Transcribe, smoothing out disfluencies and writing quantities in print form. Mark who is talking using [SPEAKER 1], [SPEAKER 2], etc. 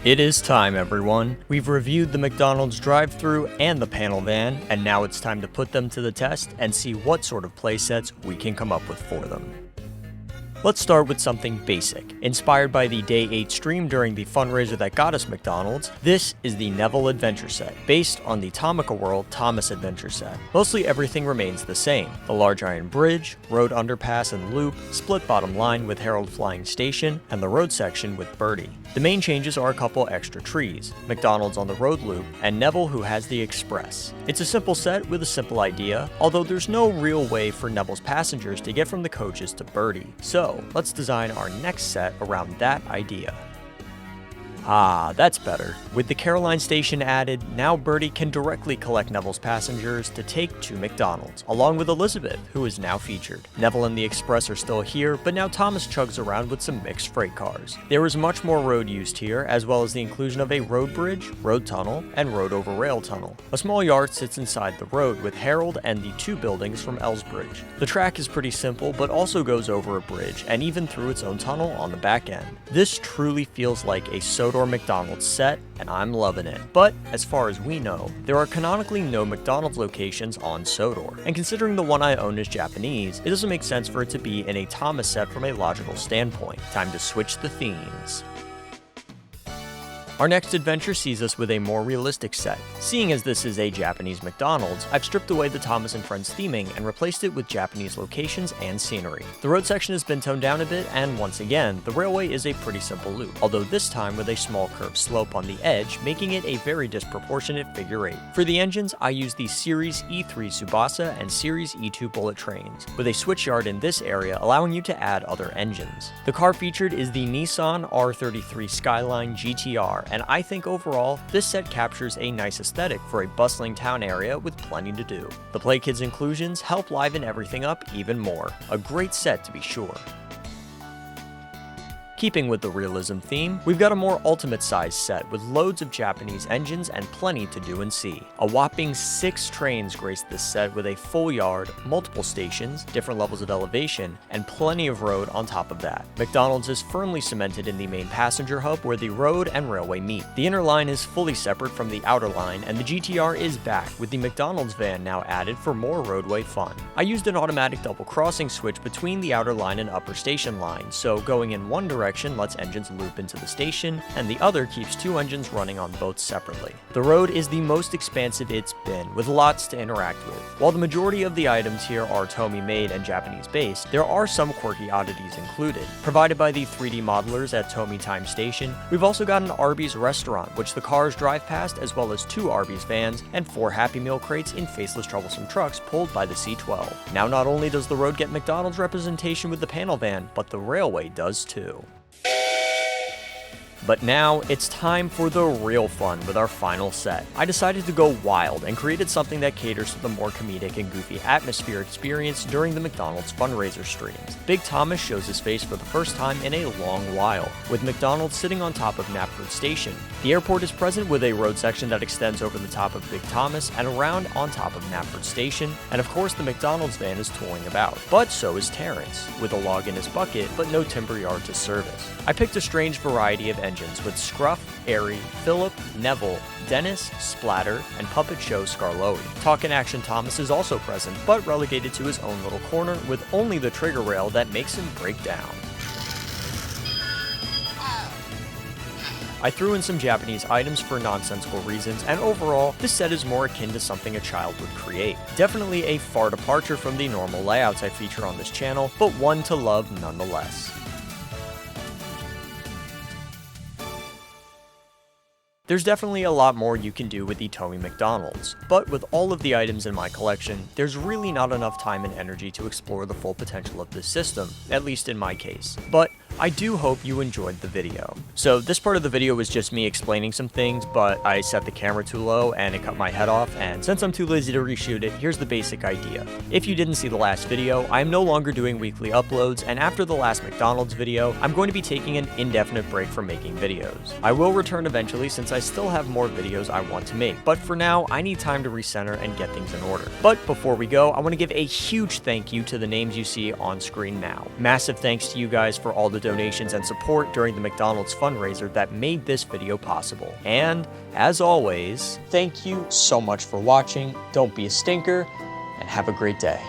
[SPEAKER 1] It is time, everyone. We've reviewed the McDonald's Drive-Thru and the panel van, and now it's time to put them to the test and see what sort of playsets we can come up with for them. Let's start with something basic. Inspired by the Day 8 stream during the fundraiser that got us McDonald's, this is the Neville Adventure Set, based on the Tomica World Thomas Adventure Set. Mostly everything remains the same. The large iron bridge, road underpass and loop, split bottom line with Harold Flying Station, and the road section with Birdie. The main changes are a couple extra trees, McDonald's on the road loop, and Neville who has the Express. It's a simple set with a simple idea, although there's no real way for Neville's passengers to get from the coaches to Birdie. So, let's design our next set around that idea. Ah, that's better. With the Caroline station added, now Birdie can directly collect Neville's passengers to take to McDonald's, along with Elizabeth, who is now featured. Neville and the Express are still here, but now Thomas chugs around with some mixed freight cars. There is much more road used here, as well as the inclusion of a road bridge, road tunnel, and road over rail tunnel. A small yard sits inside the road with Harold and the two buildings from Elsbridge. The track is pretty simple, but also goes over a bridge, and even through its own tunnel on the back end. This truly feels like a Sodor McDonald's set, and I'm loving it. But, as far as we know, there are canonically no McDonald's locations on Sodor, and considering the one I own is Japanese, it doesn't make sense for it to be in a Thomas set from a logical standpoint. Time to switch the themes. Our next adventure sees us with a more realistic set. Seeing as this is a Japanese McDonald's, I've stripped away the Thomas and Friends theming and replaced it with Japanese locations and scenery. The road section has been toned down a bit, and once again, the railway is a pretty simple loop, although this time with a small curved slope on the edge, making it a very disproportionate figure 8. For the engines, I used the Series E3 Tsubasa and Series E2 Bullet trains, with a switch yard in this area allowing you to add other engines. The car featured is the Nissan R33 Skyline GTR, and I think overall, this set captures a nice aesthetic for a bustling town area with plenty to do. The Play Kids inclusions help liven everything up even more. A great set to be sure. Keeping with the realism theme, we've got a more ultimate-sized set with loads of Japanese engines and plenty to do and see. A whopping 6 trains grace this set with a full yard, multiple stations, different levels of elevation, and plenty of road on top of that. McDonald's is firmly cemented in the main passenger hub where the road and railway meet. The inner line is fully separate from the outer line, and the GTR is back with the McDonald's van now added for more roadway fun. I used an automatic double crossing switch between the outer line and upper station line, so going in one direction lets engines loop into the station, and the other keeps 2 engines running on both separately. The road is the most expansive it's been, with lots to interact with. While the majority of the items here are Tomy made and Japanese based, there are some quirky oddities included. Provided by the 3D modelers at Tomy Time Station, we've also got an Arby's restaurant, which the cars drive past, as well as 2 Arby's vans and 4 Happy Meal crates in faceless troublesome trucks pulled by the C12. Now not only does the road get McDonald's representation with the panel van, but the railway does too. But now, it's time for the real fun with our final set. I decided to go wild and created something that caters to the more comedic and goofy atmosphere experienced during the McDonald's fundraiser streams. Big Thomas shows his face for the first time in a long while, with McDonald's sitting on top of Knapford Station. The airport is present with a road section that extends over the top of Big Thomas and around on top of Knapford Station, and of course the McDonald's van is tooling about. But so is Terrence, with a log in his bucket but no timber yard to service. I picked a strange variety of engines with Scruff, Airy, Philip, Neville, Dennis, Splatter, and Puppet Show Scarloey. Talkin' Action Thomas is also present, but relegated to his own little corner with only the trigger rail that makes him break down. I threw in some Japanese items for nonsensical reasons, and overall, this set is more akin to something a child would create. Definitely a far departure from the normal layouts I feature on this channel, but one to love nonetheless. There's definitely a lot more you can do with the Tomy McDonald's, but with all of the items in my collection, there's really not enough time and energy to explore the full potential of this system, at least in my case. But I do hope you enjoyed the video. So this part of the video was just me explaining some things, but I set the camera too low and it cut my head off, and since I'm too lazy to reshoot it, here's the basic idea. If you didn't see the last video, I am no longer doing weekly uploads, and after the last McDonald's video, I'm going to be taking an indefinite break from making videos. I will return eventually since I still have more videos I want to make, but for now, I need time to recenter and get things in order. But before we go, I want to give a huge thank you to the names you see on screen now. Massive thanks to you guys for all the donations and support during the McDonald's fundraiser that made this video possible. And, as always, thank you so much for watching, don't be a stinker, and have a great day.